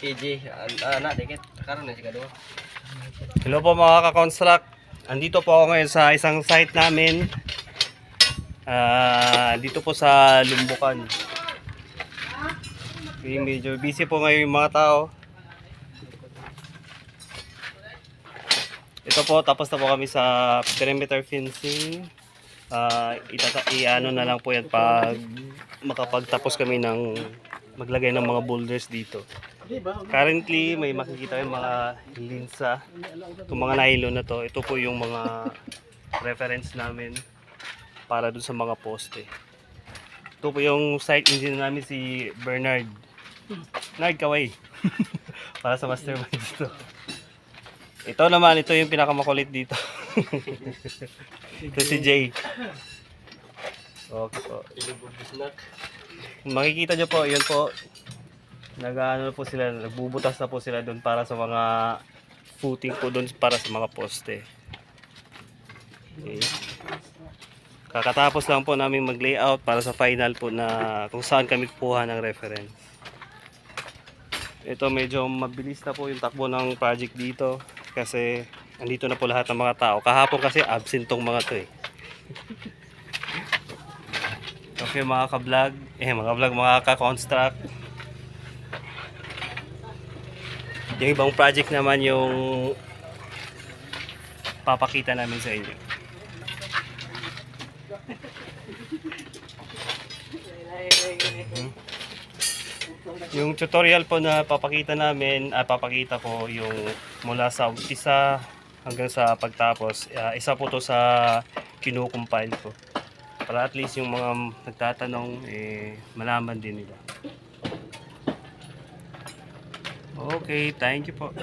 PG, anak, dikit. Karoon na siya doon. Hello po mga ka-construct. Andito po ako ngayon sa isang site namin. Dito po sa Lumbukan. Okay, medyo busy po ngayon yung mga tao. Ito po, tapos na po kami sa perimeter fencing. I-ano na lang po yan pag makapagtapos kami ng maglagay ng mga boulders dito. Currently, may makikita yung mga linsa. Itong mga nylon na to, ito po yung mga reference namin para dun sa mga poste. Ito po yung site engineer namin, si Bernard. Bernard, kaway. Para sa mastermind dito. Ito naman, ito yung pinakamakulit dito. Ito si Jay. Okay po. Makikita nyo po, yun po. Nag-ano po sila, nagbubutas na po sila doon para sa mga footing po doon para sa mga poste. Okay. Kakatapos lang po namin mag-layout para sa final po na kung saan kami kukuha ng reference. Ito medyo mabilis na po yung takbo ng project dito kasi andito na po lahat ng mga tao. Kahapon kasi absent tong mga to eh. Okay mga ka-vlog, mga ka-construct. Yung ibang project naman yung papakita namin sa inyo. Yung tutorial po na papakita namin, papakita po yung mula sa umpisa hanggang sa pagtapos. Isa po to sa kinukumpile ko. Para at least yung mga nagtatanong, malaman din nila. Okay, thank you po.